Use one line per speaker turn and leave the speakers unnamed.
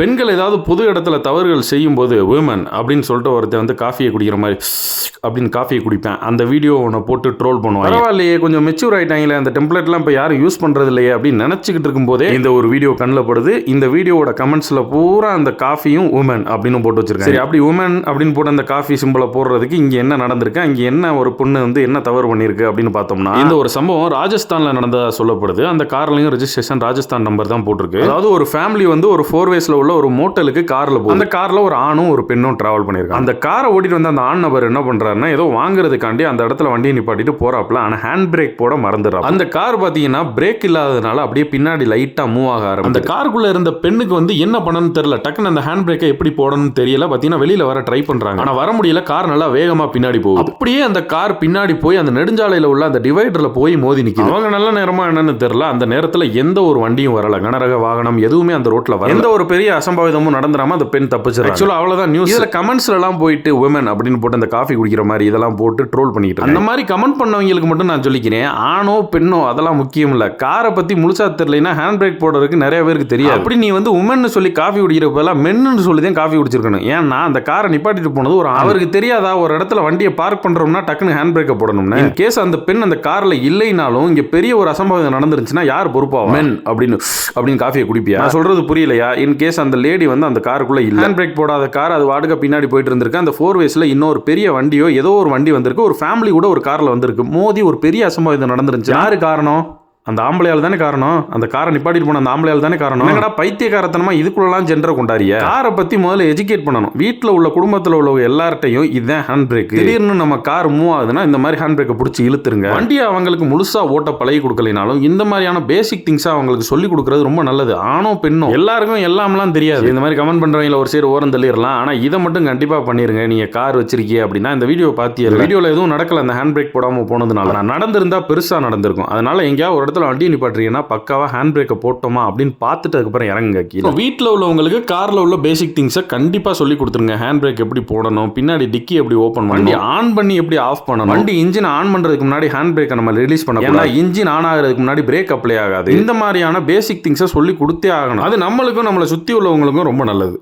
பெண்கள் ஏதாவது பொது இடத்துல தவறுகள் செய்யும்போது விமன் அப்படின்னு சொல்லிட்டு ஒருத்தர் வந்து காஃபியை குடிக்கிற மாதிரி அப்படின்னு காஃபியை குடிப்பேன். அந்த வீடியோ ஒன்று போட்டு ட்ரோல் பண்ணுவாங்க. பரவாயில்லையே, கொஞ்சம் மெச்சூர் ஆகிட்டாங்களே, அந்த டெம்ப்ளேட்லாம் இப்போ யாரும் யூஸ் பண்ணுறது இல்லையே அப்படின்னு நினச்சிக்கிட்டு இருக்கும்போதே இந்த ஒரு வீடியோ கண்ணில் படுது. இந்த வீடியோவோட கமெண்ட்ஸில் பூரா அந்த காஃபியும் உமன் அப்படின்னு போட்டு வச்சிருக்காங்க. சரி, அப்படி உமன் அப்படின்னு போட்டு அந்த காஃபி சிம்பிளை போடுறதுக்கு இங்கே என்ன நடந்திருக்கு, இங்கே என்ன ஒரு பொண்ணு வந்து என்ன தவறு பண்ணியிருக்கு அப்படின்னு பார்த்தோம்னா, இந்த ஒரு சம்பவம் ராஜஸ்தானில் நடந்ததா சொல்லப்படுது. அந்த கார்லையும் ரெஜிஸ்ட்ரேஷன் ராஜஸ்தான் நம்பர் தான் போட்டிருக்கு. அதாவது ஒரு ஃபேமிலி வந்து ஒரு 4 waysல உள்ள ஒரு மோட்டலுக்கு கார்ல போகுது. அந்த கார்ல ஒரு ஆணும் ஒரு பெண்ணும் டிராவல் பண்ணிருக்காங்க. அந்த காரை ஓட்டிட்டு வந்த அந்த ஆண் நபர் என்ன பண்றாருன்னா, ஏதோ வாங்குறதுக்காண்டி அந்த இடத்துல வண்டியை நிப்பாட்டிட்டு போறாப்ல. ஆனா ஹேண்ட் பிரேக் போட மறந்துடுறாரு. அந்த கார் பாத்தீங்கன்னா பிரேக் இல்லாததுனால அப்படியே பின்னாடி லைட்டா மூவ் ஆக ஆரம்பிச்சு. அந்த காருக்குள்ள இருந்த பெண்ணுக்கு வந்து என்ன பண்ணணும்னு தெரியல. டக்குன்னு அந்த ஹேண்ட் பிரேக்கை எப்படி போடணும்னு தெரியல. பாத்தீங்கன்னா வெளியில வர ட்ரை பண்றாங்க. ஆனா வர முடியல. கார் நல்லா வேகமா பின்னாடி போகுது. அப்படியே அந்த கார் பின்னாடி போய் அந்த நெடுஞ்சாலையில உள்ள அந்த டிவைடர்ல போய் மோதி நிக்குது. அவங்க நல்ல நேரமா என்னன்னு தெரியல. அந்த நேரத்துல எந்த ஒரு வண்டியும் வரல. கனரக வாகனம் எதுவுமே அந்த ரோட்ல வரல. எந்த ஒரு பெரிய அசம்பாவிதமும் நடந்துராம அந்த பெண் தப்பிச்சிருக்காங்க. ஆக்சுவலா அவ்வளவுதான் நியூஸ். இதுல கமெண்ட்ஸ்ல எல்லாம் போயிட்டு women அப்படின்னு போட்டு அந்த காஃபி குடிக்கிற மாதிரி இதெல்லாம் போட்டு ட்ரோல் பண்ணிட்டு அந்த மாதிரி கமெண்ட் பண்ணவங்களுக்கு மட்டும் நான் சொல்லிக்கிறேன், ஆணோ பெண்ணோ அதெல்லாம் முக்கியம் இல்ல. காரை பத்தி முழுசா தெரியலனா ஹேண்ட் பிரேக் போடுறதுக்கு நிறைய பேருக்கு தெரியாது. அப்படி நீ வந்து உமன் சொல்லி காஃபி குடிக்கிறப்ப மென்னு சொல்லி தான் காஃபி குடிச்சிருக்கணும். ஏன்னா அந்த காரை நிப்பாட்டிட்டு போனது ஒரு அவருக்கு தெரியாதா, ஒரு இடத்துல வண்டியை பார்க் பண்றோம்னா டக்குன்னு ஹேண்ட் பிரேக்கை போடணும்னா, இன் கேஸ் அந்த பெண் அந்த கார்ல இல்லைனாலும் இங்க பெரிய ஒரு அசம்பாவிதம் நடந்துருச்சுன்னா யார் பொறுப்பாகும்? மென் அப்படின்னு காஃபியை குடிப்பியா? நான் சொல்றது புரியலையா? இன் கேஸ் அந்த லேடி வந்து அந்த காருக்குள்ள இல்ல, ஹேண்ட் பிரேக் போடாத கார் அது வாடகை பின்னாடி போயிட்டு இருந்திருக்கு. அந்த 4 waysல இன்னொரு பெரிய வண்டியோ ஏதோ ஒரு வண்டி வந்திருக்கு. ஒரு ஃபேமிலி கூட ஒரு கார்ல வந்திருக்கு. மோதி ஒரு பெரிய அசம்பாவிதம் நடந்துருச்சு. யாரு காரணம்? அந்த ஆம்பளையால் தானே காரணம். அந்த காரை நிப்பாட்டிட்டு போன அந்த ஆம்பளையால் தானே காரணம். என்னடா பைத்தியக்காரத்தனமா இதுக்குள்ளலாம் ஜெண்டரை கொண்டாடிய? காரை பத்தி முதல்ல எஜுகேட் பண்ணணும். வீட்டில் உள்ள குடும்பத்தில் உள்ள எல்லார்ட்டையும் இதுதான் ஹேண்ட் பிரேக். திடீர்னு நம்ம கார் மூவ் ஆகுதுன்னா இந்த மாதிரி ஹேண்ட் பிரேக்கை பிடிச்சி இழுத்துருங்க. வண்டியை அவங்களுக்கு முழுசா ஓட்ட பழகி கொடுக்கலைனாலும் இந்த மாதிரியான பேசிக் திங்ஸா அவங்களுக்கு சொல்லி கொடுக்கறது ரொம்ப நல்லது. ஆணோ பெண்ணோ எல்லாருக்கும் எல்லாம்லாம் தெரியாது. இந்த மாதிரி கமெண்ட் பண்றவங்கள ஒரு சைடு ஓரம் தள்ளிடலாம். ஆனா இதை மட்டும் கண்டிப்பா பண்ணிருங்க. நீங்க கார் வச்சிருக்கீங்க அப்படின்னா இந்த வீடியோ பார்த்தியா? வீடியோல எதுவும் நடக்கல. அந்த ஹேண்ட் பிரேக் போடாம போனதுனால நடந்திருந்தா பெருசா நடந்திருக்கும். அதனால எங்கேயாவது ஒரு வண்டி நிப்பாட்டுறீங்கன்னா பக்காவா ஹேண்ட் பிரேக்கை போட்டோமா அப்படின்னு பார்த்துட்டு அதுக்கப்புறம் இறங்குங்க கீழே. வீட்டில் உள்ளவங்களுக்கு கார்ல உள்ள பேசிக் திங்ஸை கண்டிப்பா சொல்லி கொடுத்துருங்க. ஹேண்ட் பிரேக் எப்படி போடணும், பின்னாடி டிக்கி எப்படி ஓப்பன் பண்ணி ஆன் பண்ணி எப்படி ஆஃப் பண்ணணும், வண்டி இன்ஜின் ஆன் பண்றதுக்கு முன்னாடி ஹேண்ட் பிரேக்கை நம்ம ரிலீஸ் பண்ண, ஏன்னா இன்ஜின் ஆன் ஆகிறதுக்கு முன்னாடி பிரேக் அப்ளை ஆகாது. இந்த மாதிரியான பேசிக் திங்ஸை சொல்லி கொடுத்தே ஆகணும். அது நம்மளுக்கும் நம்மளை சுத்தி உள்ளவங்களுக்கும் ரொம்ப நல்லது.